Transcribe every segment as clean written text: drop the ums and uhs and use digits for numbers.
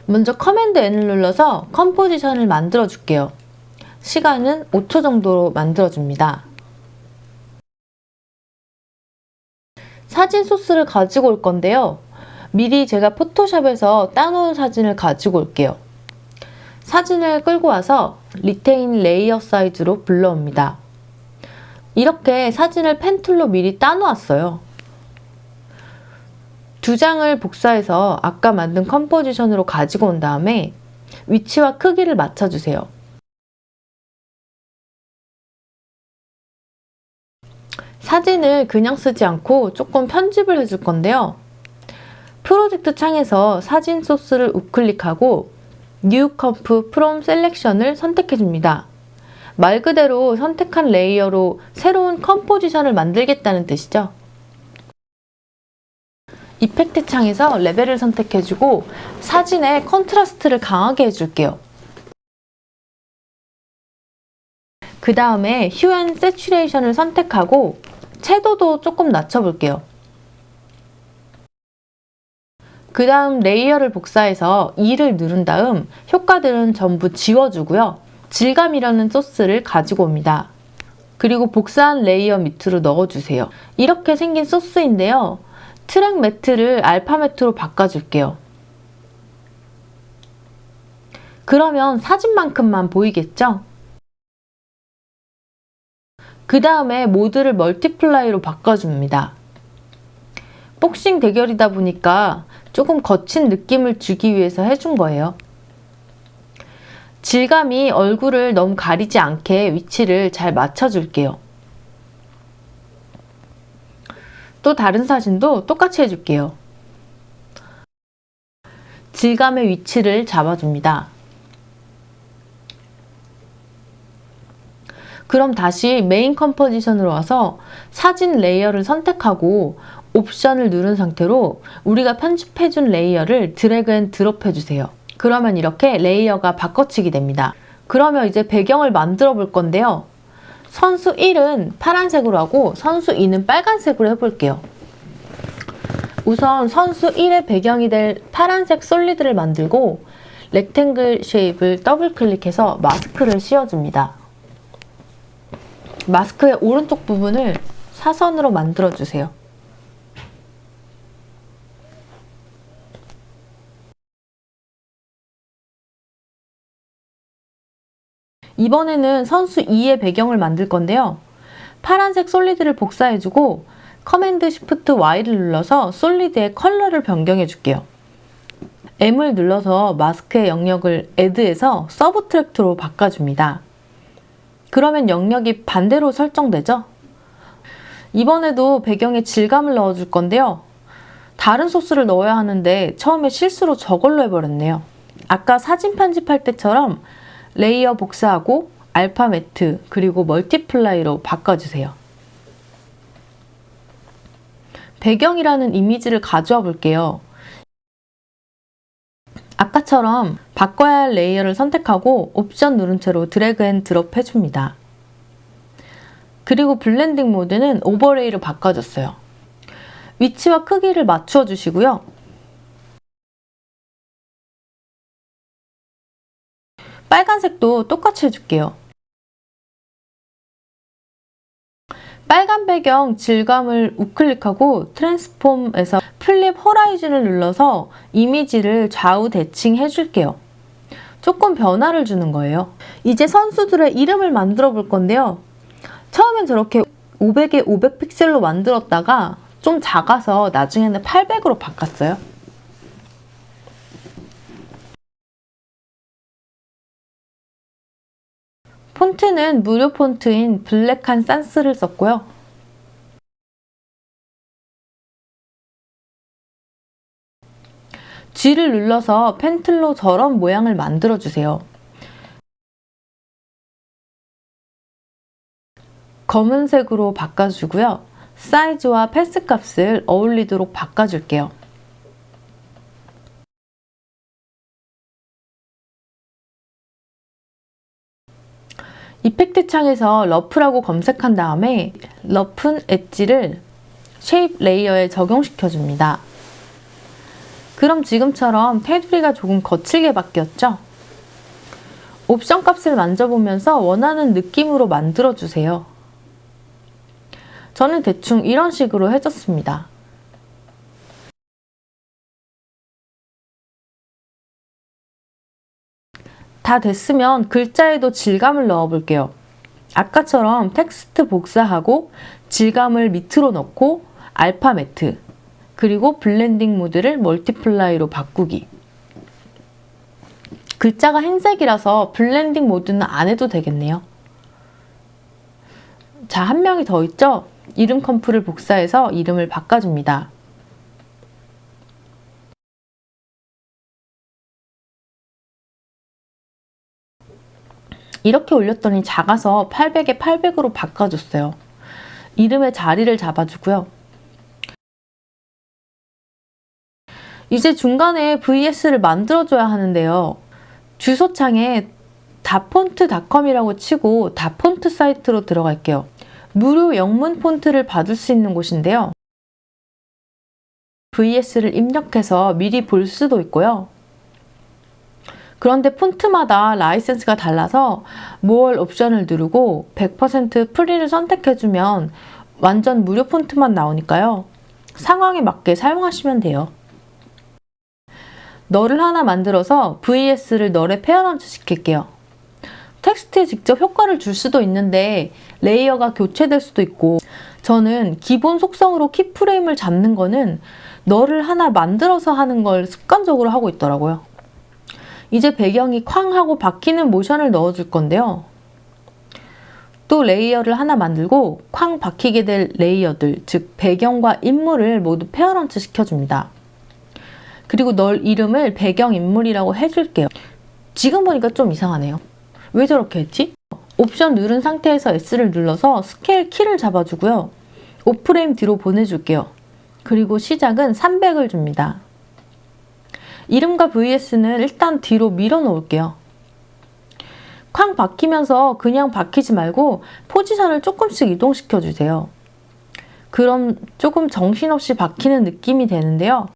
먼저 커맨드 N을 눌러서 컴포지션을 만들어 줄게요. 시간은 5초 정도로 만들어 줍니다. 사진 소스를 가지고 올 건데요. 미리 제가 포토샵에서 따놓은 사진을 가지고 올게요. 사진을 끌고 와서 리테인 레이어 사이즈로 불러옵니다. 이렇게 사진을 펜툴로 미리 따놓았어요. 두 장을 복사해서 아까 만든 컴포지션으로 가지고 온 다음에 위치와 크기를 맞춰주세요. 사진을 그냥 쓰지 않고 조금 편집을 해줄 건데요. 프로젝트 창에서 사진 소스를 우클릭하고 New Comp from Selection을 선택해줍니다. 말 그대로 선택한 레이어로 새로운 컴포지션을 만들겠다는 뜻이죠. 이펙트 창에서 레벨을 선택해주고 사진의 컨트라스트를 강하게 해줄게요. 그 다음에 휴 앤 세츄레이션을 선택하고 채도도 조금 낮춰볼게요. 그 다음 레이어를 복사해서 2를 누른 다음 효과들은 전부 지워주고요. 질감이라는 소스를 가지고 옵니다. 그리고 복사한 레이어 밑으로 넣어주세요. 이렇게 생긴 소스인데요. 트랙 매트를 알파 매트로 바꿔줄게요. 그러면 사진만큼만 보이겠죠? 그 다음에 모드를 멀티플라이로 바꿔줍니다. 복싱 대결이다 보니까 조금 거친 느낌을 주기 위해서 해준 거예요. 질감이 얼굴을 너무 가리지 않게 위치를 잘 맞춰줄게요. 또 다른 사진도 똑같이 해줄게요. 질감의 위치를 잡아줍니다. 그럼 다시 메인 컴포지션으로 와서 사진 레이어를 선택하고 옵션을 누른 상태로 우리가 편집해준 레이어를 드래그 앤 드롭 해주세요. 그러면 이렇게 레이어가 바꿔치기 됩니다. 그러면 이제 배경을 만들어 볼 건데요. 선수 1은 파란색으로 하고 선수 2는 빨간색으로 해볼게요. 우선 선수 1의 배경이 될 파란색 솔리드를 만들고 렉탱글 쉐입을 더블 클릭해서 마스크를 씌워줍니다. 마스크의 오른쪽 부분을 사선으로 만들어주세요. 이번에는 선수 2의 배경을 만들 건데요. 파란색 솔리드를 복사해주고 커맨드 쉬프트 Y를 눌러서 솔리드의 컬러를 변경해 줄게요. M을 눌러서 마스크의 영역을 Add에서 서브트랙트로 바꿔줍니다. 그러면 영역이 반대로 설정되죠? 이번에도 배경에 질감을 넣어줄 건데요. 다른 소스를 넣어야 하는데 처음에 실수로 저걸로 해버렸네요. 아까 사진 편집할 때처럼 레이어 복사하고 알파 매트 그리고 멀티플라이로 바꿔주세요. 배경이라는 이미지를 가져와 볼게요. 아까처럼 바꿔야 할 레이어를 선택하고 옵션 누른 채로 드래그 앤 드롭 해줍니다. 그리고 블렌딩 모드는 오버레이로 바꿔줬어요. 위치와 크기를 맞추어 주시고요. 빨간색도 똑같이 해줄게요. 빨간 배경 질감을 우클릭하고 트랜스폼에서 플립 호라이즌을 눌러서 이미지를 좌우 대칭 해줄게요. 조금 변화를 주는 거예요. 이제 선수들의 이름을 만들어 볼 건데요. 처음엔 저렇게 500에 500 픽셀로 만들었다가 좀 작아서 나중에는 800으로 바꿨어요. 폰트는 무료 폰트인 블랙한 산스를 썼고요. G를 눌러서 펜틀로 저런 모양을 만들어주세요. 검은색으로 바꿔주고요. 사이즈와 패스 값을 어울리도록 바꿔줄게요. 이펙트 창에서 러프라고 검색한 다음에 러픈 엣지를 쉐입 레이어에 적용시켜줍니다. 그럼 지금처럼 테두리가 조금 거칠게 바뀌었죠? 옵션 값을 만져보면서 원하는 느낌으로 만들어주세요. 저는 대충 이런 식으로 해줬습니다. 다 됐으면 글자에도 질감을 넣어볼게요. 아까처럼 텍스트 복사하고 질감을 밑으로 넣고 알파 매트, 그리고 블렌딩 모드를 멀티플라이로 바꾸기. 글자가 흰색이라서 블렌딩 모드는 안 해도 되겠네요. 자, 한 명이 더 있죠? 이름 컴프를 복사해서 이름을 바꿔줍니다. 이렇게 올렸더니 작아서 800에 800으로 바꿔줬어요. 이름의 자리를 잡아주고요. 이제 중간에 VS를 만들어줘야 하는데요. 주소창에 다폰트닷컴이라고 치고 다폰트 사이트로 들어갈게요. 무료 영문 폰트를 받을 수 있는 곳인데요. VS를 입력해서 미리 볼 수도 있고요. 그런데 폰트마다 라이센스가 달라서 More 옵션을 누르고 100% 프리를 선택해주면 완전 무료 폰트만 나오니까요. 상황에 맞게 사용하시면 돼요. 널을 하나 만들어서 VS를 널에 페어런트 시킬게요. 텍스트에 직접 효과를 줄 수도 있는데 레이어가 교체될 수도 있고, 저는 기본 속성으로 키프레임을 잡는 거는 널을 하나 만들어서 하는 걸 습관적으로 하고 있더라고요. 이제 배경이 쾅 하고 박히는 모션을 넣어줄 건데요. 또 레이어를 하나 만들고 쾅 박히게 될 레이어들, 즉 배경과 인물을 모두 페어런트 시켜줍니다. 그리고 널 이름을 배경인물이라고 해줄게요. 지금 보니까 좀 이상하네요. 왜 저렇게 했지? 옵션 누른 상태에서 S를 눌러서 스케일 키를 잡아주고요. 5프레임 뒤로 보내줄게요. 그리고 시작은 300을 줍니다. 이름과 VS는 일단 뒤로 밀어 놓을게요. 쾅 박히면서 그냥 박히지 말고 포지션을 조금씩 이동시켜 주세요. 그럼 조금 정신없이 박히는 느낌이 되는데요.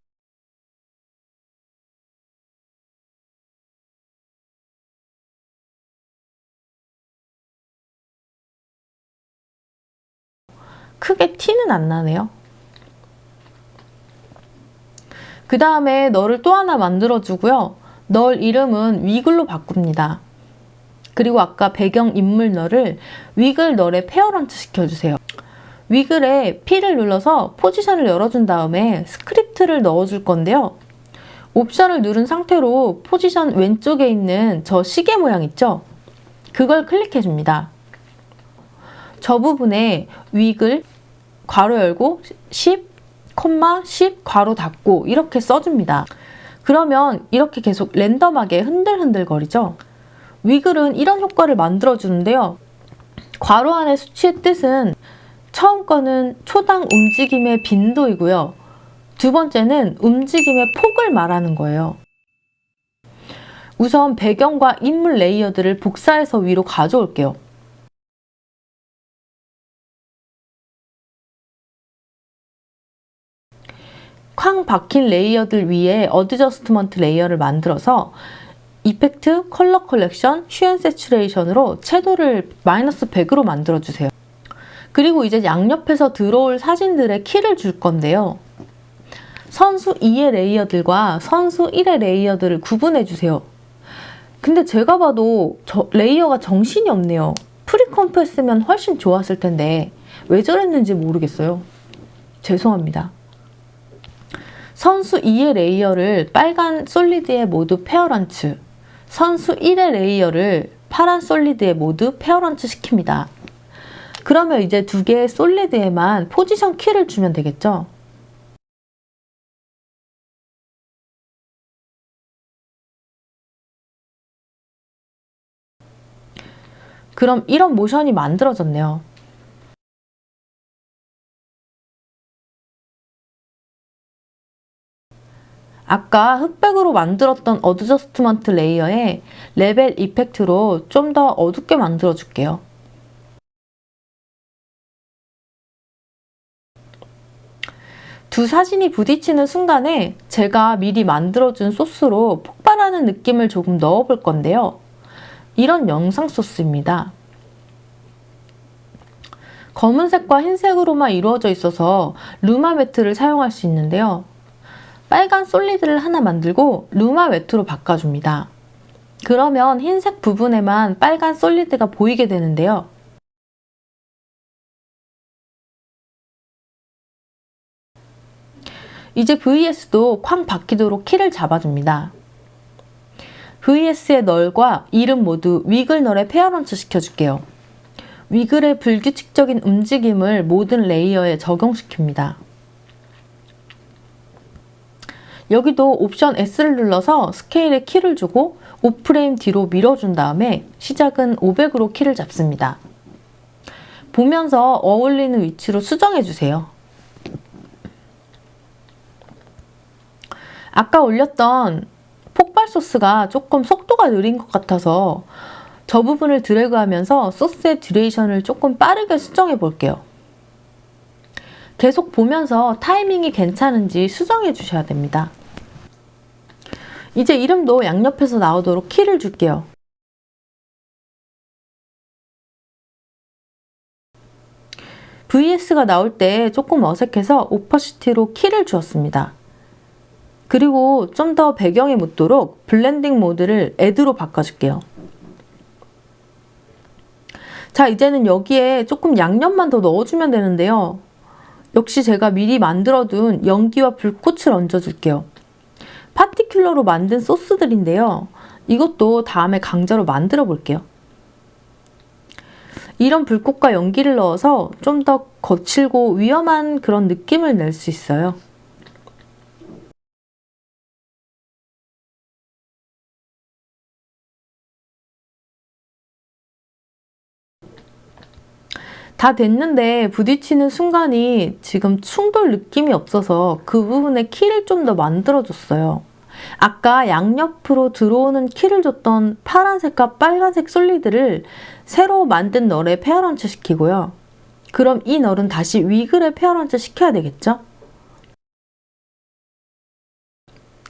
크게 티는 안 나네요. 그 다음에 널을 또 하나 만들어주고요. 널 이름은 위글로 바꿉니다. 그리고 아까 배경 인물 널을 위글 널에 페어런트 시켜주세요. 위글에 P를 눌러서 포지션을 열어준 다음에 스크립트를 넣어줄 건데요. 옵션을 누른 상태로 포지션 왼쪽에 있는 저 시계 모양 있죠? 그걸 클릭해줍니다. 저 부분에 위글 괄호 열고 10, 10, 괄호 닫고 이렇게 써줍니다. 그러면 이렇게 계속 랜덤하게 흔들흔들 거리죠. 위글은 이런 효과를 만들어주는데요. 괄호 안의 수치의 뜻은 처음 거는 초당 움직임의 빈도이고요. 두 번째는 움직임의 폭을 말하는 거예요. 우선 배경과 인물 레이어들을 복사해서 위로 가져올게요. 쾅 박힌 레이어들 위에 어드저스트먼트 레이어를 만들어서 이펙트, 컬러 컬렉션, 휴 세츄레이션으로 채도를 마이너스 100으로 만들어주세요. 그리고 이제 양옆에서 들어올 사진들의 키를 줄 건데요. 선수 2의 레이어들과 선수 1의 레이어들을 구분해주세요. 근데 제가 봐도 레이어가 정신이 없네요. 프리컴프 했으면 훨씬 좋았을 텐데 왜 저랬는지 모르겠어요. 죄송합니다. 선수 2의 레이어를 빨간 솔리드에 모두 페어런트, 선수 1의 레이어를 파란 솔리드에 모두 페어런트 시킵니다. 그러면 이제 두 개의 솔리드에만 포지션 키를 주면 되겠죠? 그럼 이런 모션이 만들어졌네요. 아까 흑백으로 만들었던 어드저스트먼트 레이어에 레벨 이펙트로 좀 더 어둡게 만들어 줄게요. 두 사진이 부딪히는 순간에 제가 미리 만들어준 소스로 폭발하는 느낌을 조금 넣어볼 건데요. 이런 영상 소스입니다. 검은색과 흰색으로만 이루어져 있어서 루마 매트를 사용할 수 있는데요. 빨간 솔리드를 하나 만들고 루마 매트로 바꿔줍니다. 그러면 흰색 부분에만 빨간 솔리드가 보이게 되는데요. 이제 VS도 쾅 박히도록 키를 잡아줍니다. VS의 널과 이름 모두 위글 널에 페어런치 시켜줄게요. 위글의 불규칙적인 움직임을 모든 레이어에 적용시킵니다. 여기도 옵션 S를 눌러서 스케일에 키를 주고 5프레임 뒤로 밀어준 다음에 시작은 500으로 키를 잡습니다. 보면서 어울리는 위치로 수정해주세요. 아까 올렸던 폭발 소스가 조금 속도가 느린 것 같아서 저 부분을 드래그하면서 소스의 듀레이션을 조금 빠르게 수정해 볼게요. 계속 보면서 타이밍이 괜찮은지 수정해 주셔야 됩니다. 이제 이름도 양옆에서 나오도록 키를 줄게요. VS가 나올 때 조금 어색해서 오퍼시티로 키를 주었습니다. 그리고 좀 더 배경이 묻도록 블렌딩 모드를 Add로 바꿔줄게요. 자, 이제는 여기에 조금 양념만 더 넣어주면 되는데요. 역시 제가 미리 만들어둔 연기와 불꽃을 얹어줄게요. 파티큘러로 만든 소스들인데요. 이것도 다음에 강좌로 만들어 볼게요. 이런 불꽃과 연기를 넣어서 좀 더 거칠고 위험한 그런 느낌을 낼 수 있어요. 다 됐는데 부딪히는 순간이 지금 충돌 느낌이 없어서 그 부분에 키를 좀 더 만들어줬어요. 아까 양옆으로 들어오는 키를 줬던 파란색과 빨간색 솔리드를 새로 만든 널에 페어런치 시키고요. 그럼 이 널은 다시 위글에 페어런치 시켜야 되겠죠?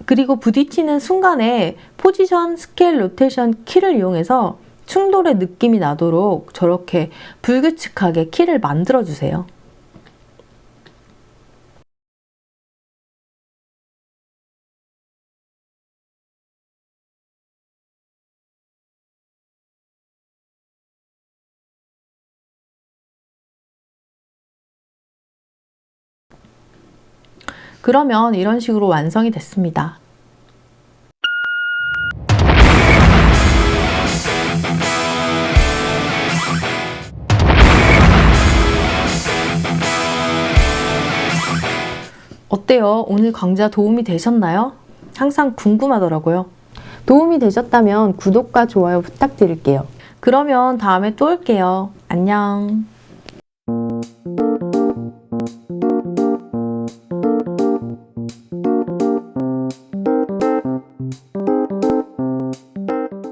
그리고 부딪히는 순간에 포지션, 스케일, 로테이션 키를 이용해서 충돌의 느낌이 나도록 저렇게 불규칙하게 키를 만들어주세요. 그러면 이런 식으로 완성이 됐습니다. 어때요? 오늘 강좌 도움이 되셨나요? 항상 궁금하더라고요. 도움이 되셨다면 구독과 좋아요 부탁드릴게요. 그러면 다음에 또 올게요. 안녕.